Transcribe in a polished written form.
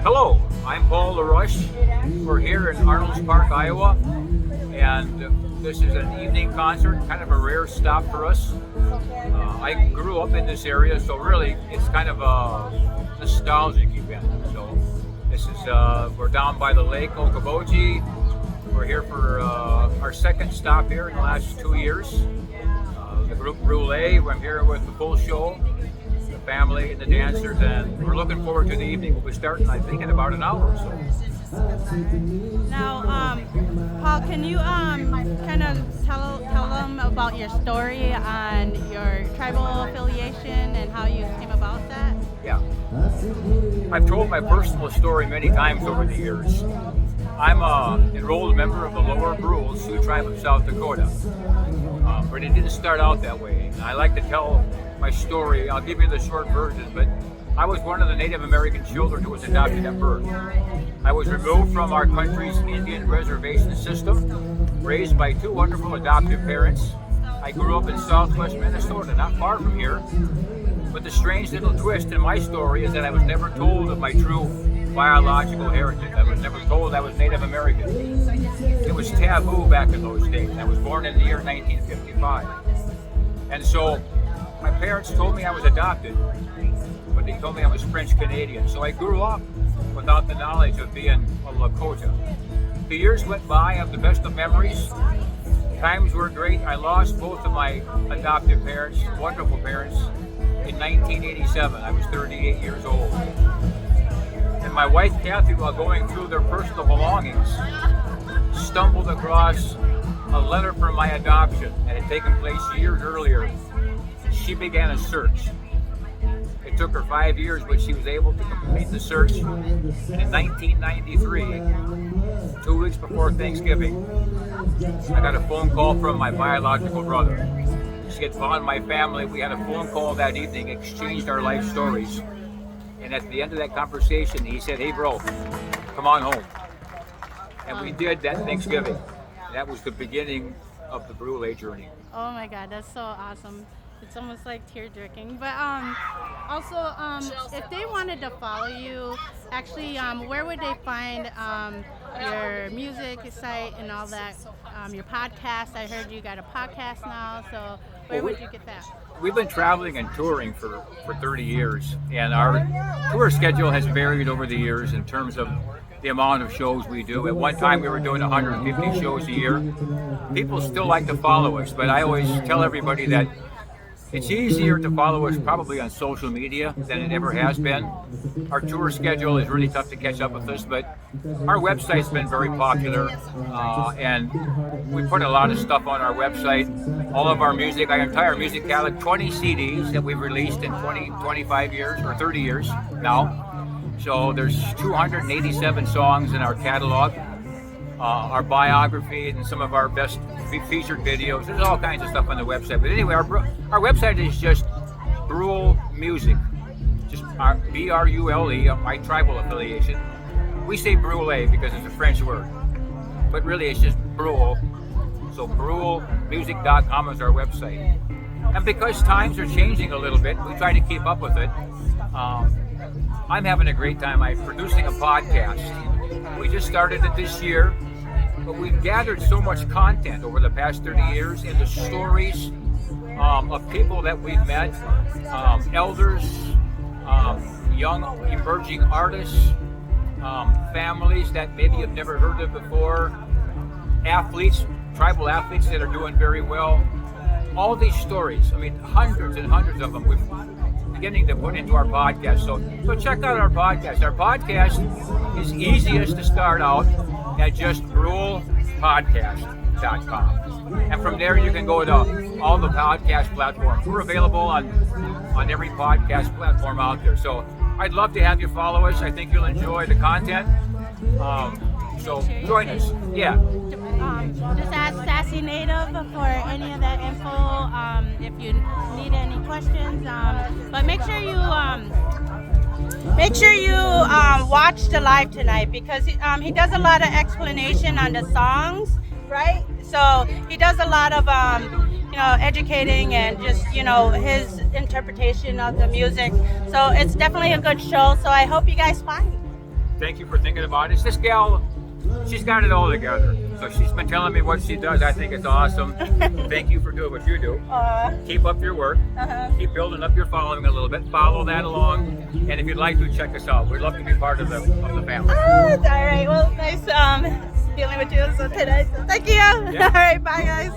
Hello, I'm Paul LaRoche. We're here in Arnold's Park, Iowa, and this is an evening concert, kind of a rare stop for us. I grew up in this area, so really it's kind of a nostalgic event. So this is, we're down by the lake, Okoboji. We're here for our second stop here in the last 2 years. The group Brule, I'm here with the full show, the family and the dancers, and we're looking forward to the evening. We'll be starting, I think, in about an hour or so. Now, Paul, can you kind of tell them about your story on your tribal affiliation and how you came about that? Yeah. I've told my personal story many times over the years. I'm an enrolled member of the Lower Brule Sioux Tribe of South Dakota, but it didn't start out that way. And I like to tell my story. I'll give you the short version, but I was one of the Native American children who was adopted at birth. I was removed from our country's Indian reservation system, raised by two wonderful adoptive parents. I grew up in southwest Minnesota, not far from here. But the strange little twist in my story is that I was never told of my true biological heritage. I was never told I was Native American. It was taboo back in those days. I was born in the year 1955. And so my parents told me I was adopted, but they told me I was French Canadian. So I grew up without the knowledge of being a Lakota. The years went by, I have the best of memories. Times were great. I lost both of my adoptive parents, wonderful parents, in 1987. I was 38 years old. And my wife Kathy, while going through their personal belongings, stumbled across a letter from my adoption that had taken place years earlier. She began a search. It took her 5 years, but she was able to complete the search. And in 1993, 2 weeks before Thanksgiving, I got a phone call from my biological brother. She had found my family. We had a phone call that evening, exchanged our life stories. And at the end of that conversation, he said, "Hey bro, come on home." And we did that Thanksgiving. That was the beginning of the Brule journey. Oh my God, that's so awesome. It's almost like tear-jerking. But also, if they wanted to follow you, actually, where would they find your music site and all that? Your podcast. I heard you got a podcast now, so where would you get that? We've been traveling and touring for 30 years, and our tour schedule has varied over the years in terms of the amount of shows we do. At one time, we were doing 150 shows a year. People still like to follow us, but I always tell everybody that it's easier to follow us probably on social media than it ever has been. Our tour schedule is really tough to catch up with us, but our website's been very popular, and we put a lot of stuff on our website. All of our music, our entire music catalog, 20 CDs that we've released in 25 years or 30 years now. So there's 287 songs in our catalog. Our biography and some of our best featured videos. There's all kinds of stuff on the website. But anyway, our website is just Brule Music. Just B-R-U-L-E, my tribal affiliation. We say Brule because it's a French word. But really it's just Brule. So brulemusic.com is our website. And because times are changing a little bit, we try to keep up with it. I'm having a great time. I'm producing a podcast. We just started it this year, but we've gathered so much content over the past 30 years into stories of people that we've met, elders, young emerging artists, families that maybe you've never heard of before, athletes, tribal athletes that are doing very well. All these stories, I mean, hundreds and hundreds of them, we're beginning to put into our podcast. So check out our podcast. Our podcast is easiest to start out at just brulepodcast.com. And from there you can go to all the podcast platforms. We're available on every podcast platform out there. So I'd love to have you follow us. I think you'll enjoy the content. So join us. Yeah. Just ask Sassy Native for any of that info if you need any questions. But make sure you watch the live tonight because he does a lot of explanation on the songs, right? So he does a lot of educating and just his interpretation of the music. So it's definitely a good show. So I hope you guys find it. thank you for thinking about it. This gal, she's got it all together. So she's been telling me what she does. I think it's awesome. Thank you for doing what you do. Keep up your work. Keep building up your following a little bit. Follow that along. And if you'd like to, check us out. We'd love to be part of the family. All right. Well, nice dealing with you today. So thank you. Yeah. All right. Bye, guys.